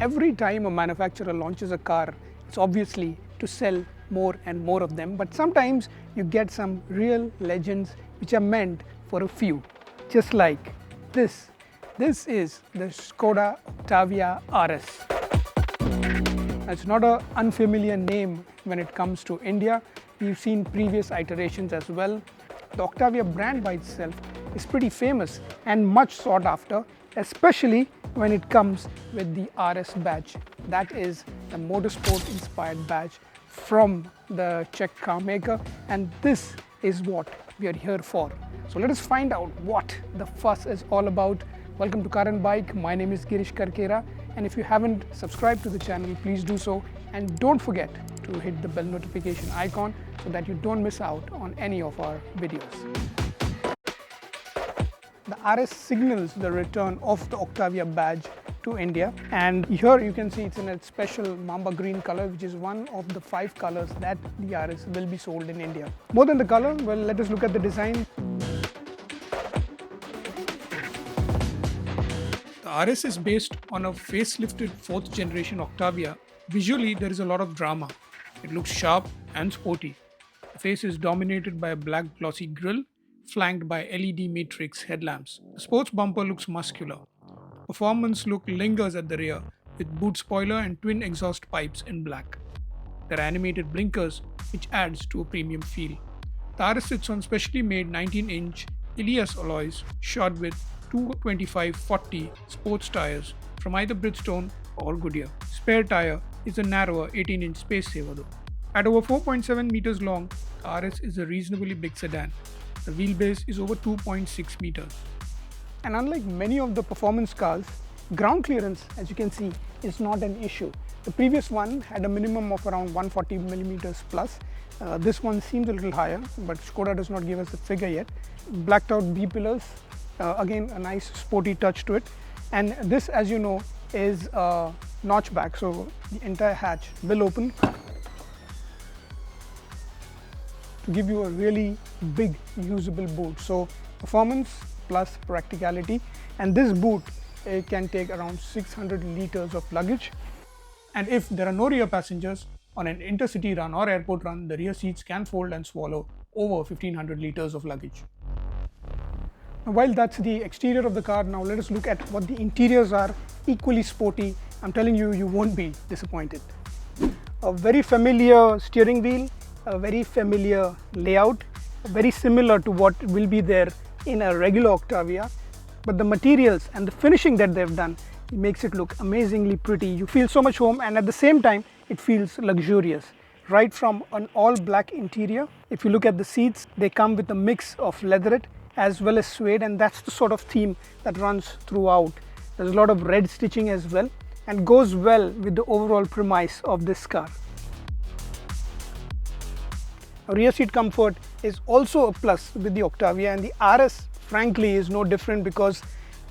every time a manufacturer launches a car, it's obviously to sell more and more of them, but sometimes you get some real legends which are meant for a few, just like this. This is the Skoda Octavia RS. It's not an unfamiliar name when it comes to India. We've seen previous iterations as well. The Octavia brand by itself is pretty famous and much sought after, especially when it comes with the RS badge. That is the motorsport inspired badge from the Czech car maker, and this is what we are here for. So let us find out what the fuss is all about. Welcome to Car and Bike. My name is Girish Karkera, and if you haven't subscribed to the channel, please do so, and don't forget to hit the bell notification icon so that you don't miss out on any of our videos. The RS signals the return of the Octavia badge to India, and here you can see it's in a special mamba green color, which is one of the 5 colors that the RS will be sold in India. More than the color, well, let us look at the design. The RS is based on a facelifted 4th generation Octavia. Visually, there is a lot of drama. It looks sharp and sporty. The face is dominated by a black glossy grille, flanked by LED matrix headlamps. The sports bumper looks muscular. Performance look lingers at the rear, with boot spoiler and twin exhaust pipes in black. There are animated blinkers, which adds to a premium feel. The RS sits on specially made 19-inch Ilias alloys, shod with 225/40 sports tires from either Bridgestone or Goodyear. Spare tire is a narrower 18-inch space saver though. At over 4.7 meters long, the RS is a reasonably big sedan. The wheelbase is over 2.6 meters. And unlike many of the performance cars, ground clearance, as you can see, is not an issue. The previous one had a minimum of around 140 millimeters plus. This one seems a little higher, but Skoda does not give us the figure yet. Blacked out B-pillars, again a nice sporty touch to it. And this, as you know, is a notchback, so the entire hatch will open to give you a really big usable boot. So performance plus practicality, and this boot can take around 600 liters of luggage. And if there are no rear passengers on an intercity run or airport run, the rear seats can fold and swallow over 1500 liters of luggage. Now, while that's the exterior of the car, now let us look at what the interiors are. Equally sporty. I'm telling you, you won't be disappointed. A very familiar steering wheel, a very familiar layout, very similar to what will be there in a regular Octavia, but the materials and the finishing that they've done, it makes it look amazingly pretty. You feel so much home, and at the same time it feels luxurious. Right from an all black interior, if you look at the seats, they come with a mix of leatherette as well as suede, and that's the sort of theme that runs throughout. There's a lot of red stitching as well, and goes well with the overall premise of this car. Rear seat comfort is also a plus with the Octavia, and the RS frankly is no different because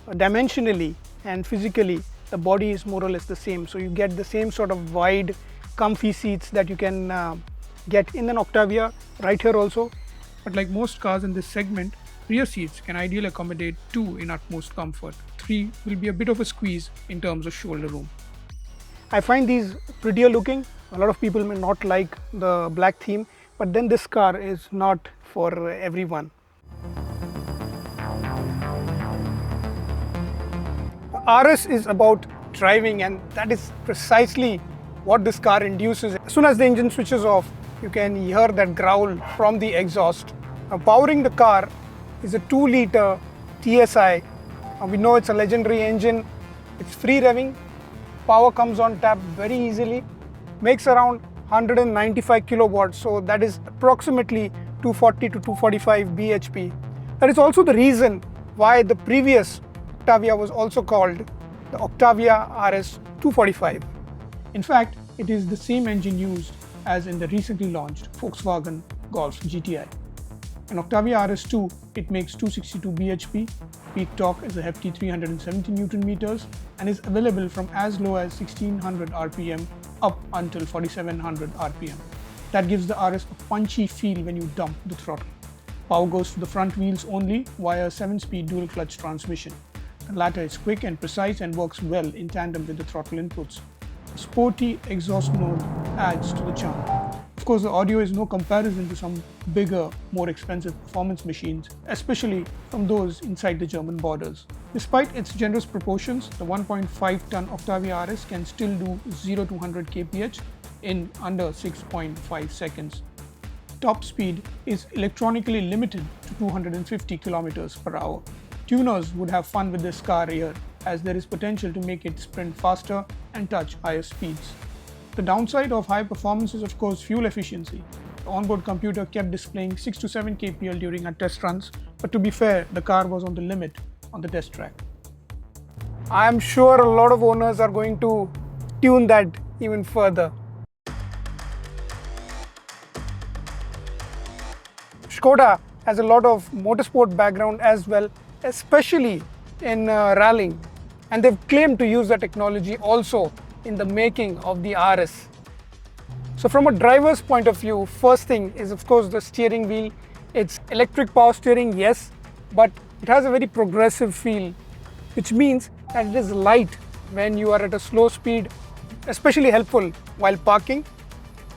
dimensionally and physically the body is more or less the same. So you get the same sort of wide, comfy seats that you can get in an Octavia right here also. But like most cars in this segment, rear seats can ideally accommodate 2 in utmost comfort. 3 will be a bit of a squeeze in terms of shoulder room. I find these prettier looking. A lot of people may not like the black theme, but then this car is not for everyone. RS is about driving, and that is precisely what this car induces. As soon as the engine switches off, you can hear that growl from the exhaust. Now, powering the car is a 2-liter TSI. We know it's a legendary engine. It's free revving. Power comes on tap very easily. Makes around 195 kilowatts, so that is approximately 240 to 245 bhp. That is also the reason why the previous Octavia was also called the Octavia RS 245. In fact, it is the same engine used as in the recently launched Volkswagen Golf GTI. In Octavia RS2, it makes 262 bhp, peak torque is a hefty 370 Newton meters, and is available from as low as 1600 RPM up until 4700 RPM. That gives the RS a punchy feel when you dump the throttle. Power goes to the front wheels only via a 7-speed dual clutch transmission. The latter is quick and precise and works well in tandem with the throttle inputs. A sporty exhaust mode adds to the charm. Of course, the audio is no comparison to some bigger, more expensive performance machines, especially from those inside the German borders. Despite its generous proportions, the 1.5-ton Octavia RS can still do 0 to 100 kph in under 6.5 seconds. Top speed is electronically limited to 250 km per hour. Tuners would have fun with this car here, as there is potential to make it sprint faster and touch higher speeds. The downside of high performance is of course fuel efficiency. The onboard computer kept displaying 6 to 7 kpl during our test runs, but to be fair, the car was on the limit on the test track. I am sure a lot of owners are going to tune that even further. Skoda has a lot of motorsport background as well, especially in rallying, and they've claimed to use the technology also in the making of the RS. So from a driver's point of view, first thing is of course the steering wheel. It's electric power steering, yes, but it has a very progressive feel, which means that it is light when you are at a slow speed, especially helpful while parking.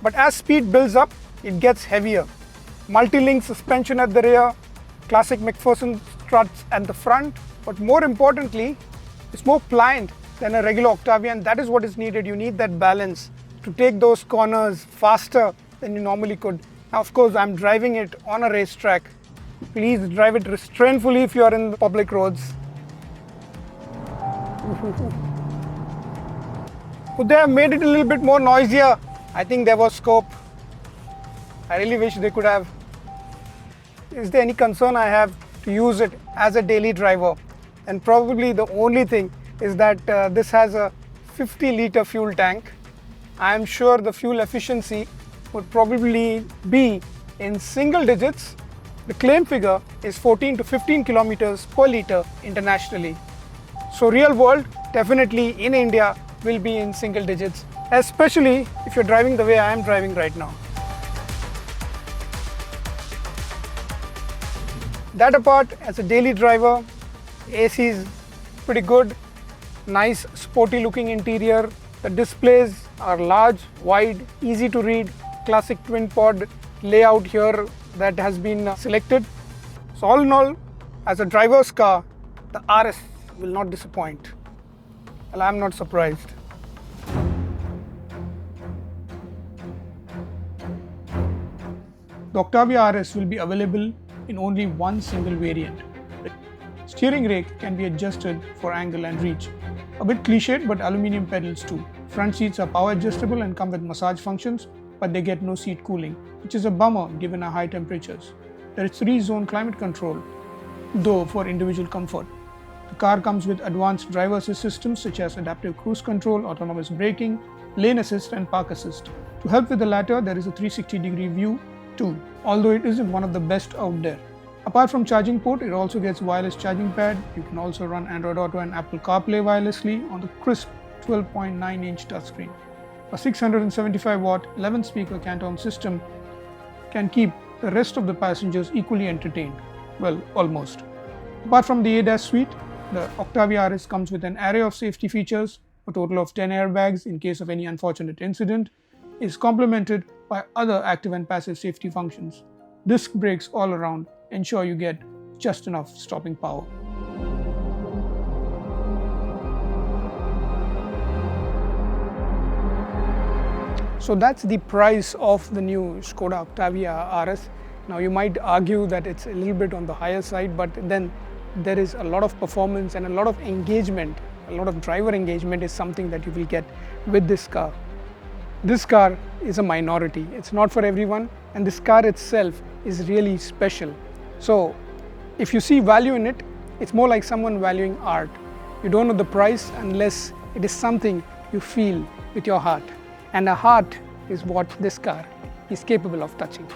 But as speed builds up, it gets heavier. Multi-link suspension at the rear, classic McPherson struts at the front, but more importantly, it's more pliant than a regular Octavia, and that is what is needed. You need that balance to take those corners faster than you normally could. Now, of course, I'm driving it on a racetrack. Please drive it restrainfully if you are in the public roads. Could they have made it a little bit more noisier? I think there was scope. I really wish they could have. Is there any concern I have to use it as a daily driver? And probably the only thing is that this has a 50-liter fuel tank. I am sure the fuel efficiency would probably be in single digits. The claim figure is 14 to 15 kilometers per liter internationally. So real world, definitely in India, will be in single digits, especially if you're driving the way I am driving right now. That apart, as a daily driver, AC is pretty good. Nice sporty looking interior. The displays are large, wide, easy to read. Classic twin pod layout here that has been selected. So all in all, as a driver's car, the RS will not disappoint. Well, I'm not surprised. The Octavia RS will be available in only one single variant. The steering rake can be adjusted for angle and reach. A bit cliched, but aluminium pedals too. Front seats are power adjustable and come with massage functions, but they get no seat cooling, which is a bummer given our high temperatures. There is 3-zone climate control, though for individual comfort. The car comes with advanced driver assist systems such as adaptive cruise control, autonomous braking, lane assist and park assist. To help with the latter, there is a 360-degree view too, although it isn't one of the best out there. Apart from charging port, it also gets wireless charging pad. You can also run Android Auto and Apple CarPlay wirelessly on the crisp 12.9-inch touchscreen. A 675-watt 11-speaker Canton system can keep the rest of the passengers equally entertained. Well, almost. Apart from the ADAS suite, the Octavia RS comes with an array of safety features. A total of 10 airbags in case of any unfortunate incident, is complemented by other active and passive safety functions. Disc brakes all around ensure you get just enough stopping power. So that's the price of the new Skoda Octavia RS. Now you might argue that it's a little bit on the higher side, but then there is a lot of performance and a lot of engagement. A lot of driver engagement is something that you will get with this car. This car is a minority. It's not for everyone, and this car itself is really special. So if you see value in it, it's more like someone valuing art. You don't know the price unless it is something you feel with your heart. And a heart is what this car is capable of touching.